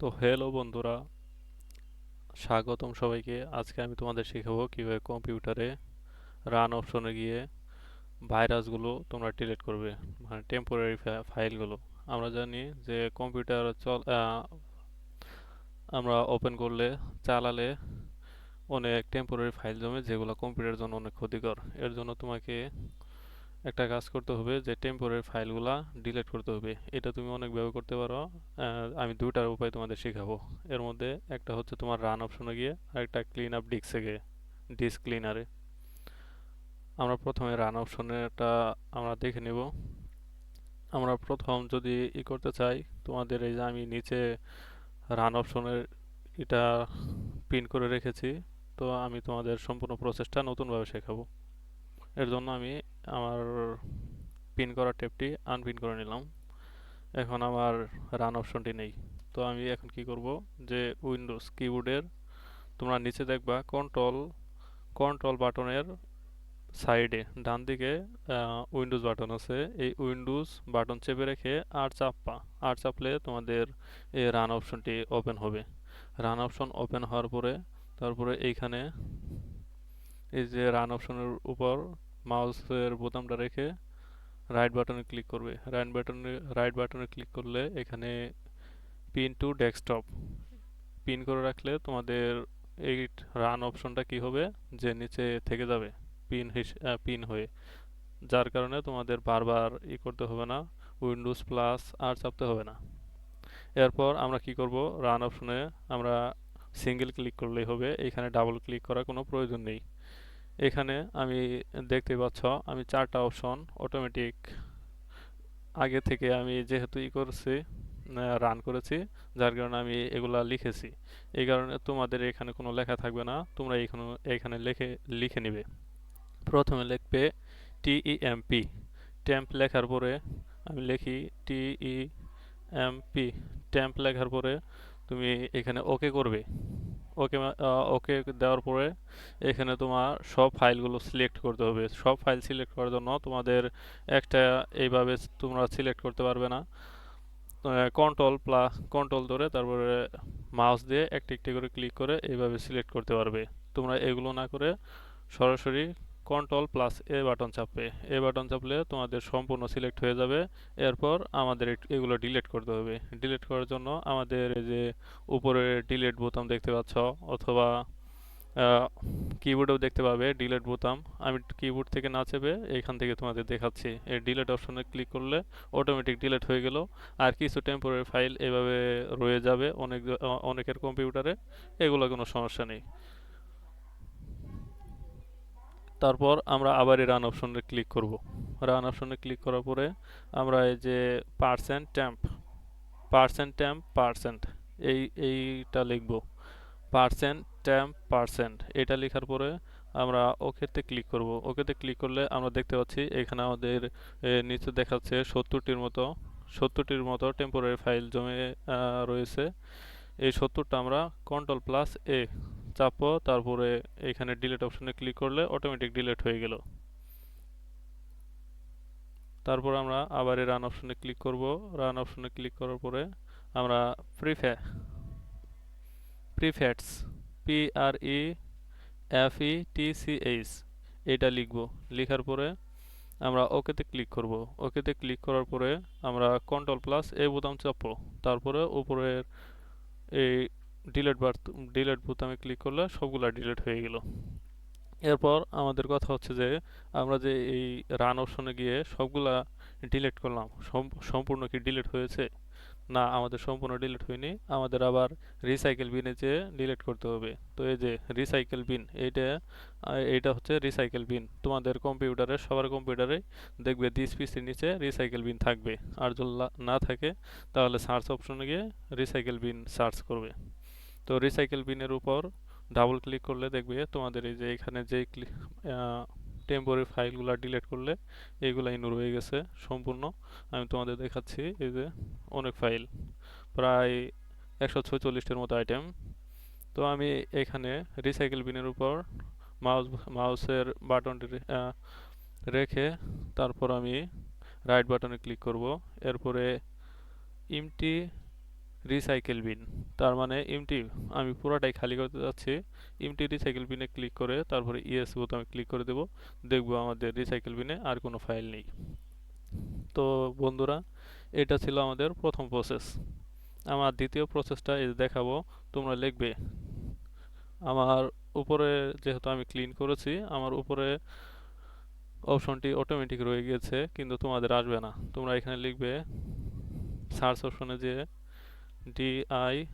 তো হ্যালো বন্ধুরা, স্বাগতম সবাইকে। আজকে আমি তোমাদের শেখাবো কিভাবে কম্পিউটারে রান অপশনে গিয়ে ভাইরাসগুলো তোমরা ডিলিট করবে, মানে টেম্পোরারি ফাইলগুলো। আমরা জানি যে কম্পিউটার আমরা ওপেন করলে, চালালে অনেক টেম্পোরারি ফাইল জমে, যেগুলো কম্পিউটারের জন্য অনেক ক্ষতিকর। এর জন্য তোমাকে একটা কাজ করতে হবে যে টেম্পোরারি ফাইলগুলা ডিলিট করতে হবে। এটা তুমি অনেকভাবে করতে পারো। আমি দুইটার উপায় তোমাদের শেখাবো। এর মধ্যে একটা হচ্ছে তোমার রান অপশনে গিয়ে, আর একটা ক্লিন আপ ডিস্কে গিয়ে, ডিস্ক ক্লিনারে। আমরা প্রথমে রান অপশনেরটা আমরা দেখে নেব। আমরা প্রথম যদি করতে চাই, তোমাদের এই যে আমি নিচে রান অপশনের এটা পিন করে রেখেছি। তো আমি তোমাদের সম্পূর্ণ প্রসেসটা নতুনভাবে শেখাবো। এর জন্য আমি আমার পিন করা ট্যাবটি আনপিন করে নিলাম। এখন আমার রান অপশনটি নেই। তো আমি এখন কি করব, যে উইন্ডোজ কিবোর্ডের তোমরা নিচে দেখবা কন্ট্রোল কন্ট্রোল বাটনের সাইডে ডান দিকে উইন্ডোজ বাটন আছে। এই উইন্ডোজ বাটন চেপে রেখে আর চাপলে তোমাদের এই রান অপশনটি ওপেন হবে। রান অপশন ওপেন হওয়ার পরে তারপরে এইখানে এই যে রান অপশনের উপর মাউসের বোতামটা রেখে রাইট বাটনে ক্লিক করবে। রাইট বাটনে ক্লিক করলে এখানে পিন টু ডেস্কটপ পিন করে রাখলে তোমাদের এই রান অপশনটা কি হবে, যে নিচে থেকে যাবে পিন হয়ে। যার কারণে তোমাদের বারবার করতে হবে না, উইন্ডোজ প্লাস আর চাপতে হবে না। এরপর আমরা কি করব, রান অপশনে আমরা সিঙ্গেল ক্লিক করলেই হবে, এখানে ডাবল ক্লিক করার কোনো প্রয়োজন নেই। এখানে আমি দেখতে পাচ্ছ আমি চারটা অপশন অটোমেটিক আগে থেকে আমি যেহেতু করছি, রান করেছি, যার কারণে আমি এগুলা লিখেছি। এই কারণে তোমাদের এখানে কোনো লেখা থাকবে না, তোমরা এখানে লিখে নিবে। প্রথমে লিখবে টিইএমপি, টেম্প লেখার পরে আমি লিখি টিইএমপি। টেম্প লেখার পরে তুমি এখানে ওকে করবে। ওকে ওকে দেওয়ার পরে এখানে তোমার সব ফাইলগুলো সিলেক্ট করতে হবে। সব ফাইল সিলেক্ট করার জন্য তোমাদের একটা এইভাবে তোমরা সিলেক্ট করতে পারবে না। কন্ট্রোল ধরে তারপরে মাউস দিয়ে একটি একটি করে ক্লিক করে এইভাবে সিলেক্ট করতে পারবে। তোমরা এগুলো না করে সরাসরি কন্ট্রোল প্লাস বাটন চাপবে। বাটন চাপলে তোমাদের সম্পূর্ণ সিলেক্ট হয়ে যাবে। এরপর আমাদের এগুলো ডিলিট করতে হবে। ডিলিট করার জন্য আমাদের এই যে উপরে ডিলিট বোতাম দেখতে পাচ্ছ, অথবা কিবোর্ডেও দেখতে পাবে ডিলিট বোতাম। আমি কিবোর্ড থেকে না চেপে এখান থেকে তোমাদের দেখাচ্ছি। এই ডিলিট অপশনে ক্লিক করলে অটোমেটিক ডিলিট হয়ে গেল। আর কিছু টেম্পোরারি ফাইল এভাবে রয়ে যাবে অনেকের কম্পিউটারে, এগুলো কোনো সমস্যা নেই। তারপর আমরা আবার এই রান অপশনে ক্লিক করব। রান অপশনে ক্লিক করার পরে আমরা এই যে পার্সেন্ট ট্যাম্প পার্সেন্ট এই এইটা লিখব। পার্সেন্ট এটা লেখার পরে আমরা ওকেতে ক্লিক করব। ওকেতে ক্লিক করলে আমরা দেখতে পাচ্ছি এখানে আমাদের নিচে দেখাচ্ছে 70টির মতো টেম্পোরারি ফাইল জমে রয়েছে। এই 70টা আমরা কন্ট্রোল প্লাস চাপবো, তারপরে এখানে ডিলিট অপশনে ক্লিক করলে অটোমেটিক ডিলিট হয়ে গেল। তারপর আমরা আবার এই রান অপশনে ক্লিক করব। রান অপশনে ক্লিক করার পরে আমরা প্রিফে প্রিফেটস PREFETCH এটা লিখব। লেখার পরে আমরা ওকেতে ক্লিক করব। ওকেতে ক্লিক করার পরে আমরা কন্ট্রোল প্লাস বোতাম চাপবো। তারপরে উপরের এই ডিলিট বোতামে ক্লিক করলে সবগুলা ডিলিট হয়ে গেল। এরপর আমাদের কথা হচ্ছে যে আমরা যে এই রান অপশনে গিয়ে সবগুলা ডিলিট করলাম, সম্পূর্ণ কি ডিলিট হয়েছে? না, আমাদের সম্পূর্ণ ডিলিট হয়নি। আমাদের আবার রিসাইকেল বিনে যেয়ে ডিলিট করতে হবে। তো এই যে রিসাইকেল বিন, এইটা হচ্ছে রিসাইকেল বিন। তোমাদের কম্পিউটারে, সবার কম্পিউটারে দেখবে দিস পিসির নিচে রিসাইকেল বিন থাকবে। আর যদি না থাকে তাহলে সার্চ অপশনে গিয়ে রিসাইকেল বিন সার্চ করবে। তো রিসাইকেল বিনের উপর ডাবল ক্লিক করলে দেখবে তোমাদের এই যে এখানে যে টেম্পোরারি ফাইলগুলো ডিলিট করলে এইগুলা ইনু রয়ে গেছে সম্পূর্ণ। আমি তোমাদের দেখাচ্ছি, এই যে অনেক ফাইল, প্রায় 146টির মতো আইটেম। তো আমি এখানে রিসাইকেল বিনের উপর মাউসের বাটনটি রেখে তারপর আমি রাইট বাটনে ক্লিক করব। এরপরে ইমটি রিসাইকেল বিন, তার মানে এমটি, আমি পুরোটাই খালি করতে যাচ্ছি। এমটি রিসাইকেল বিনে ক্লিক করে তারপরে ইয়েস বোতামে ক্লিক করে দেব। দেখবো আমাদের রিসাইকেল বিনে আর কোনো ফাইল নেই। তো বন্ধুরা, এটা ছিল আমাদের প্রথম প্রসেস। আমার দ্বিতীয় প্রসেসটা এই যে দেখাবো। তোমরা লিখবে আমার উপরে, যেহেতু আমি ক্লিন করেছি, আমার উপরে অপশনটি অটোমেটিক রয়ে গিয়েছে, কিন্তু তোমাদের আসবে না। তোমরা এখানে লিখবে সার্চ অপশনে যে DISK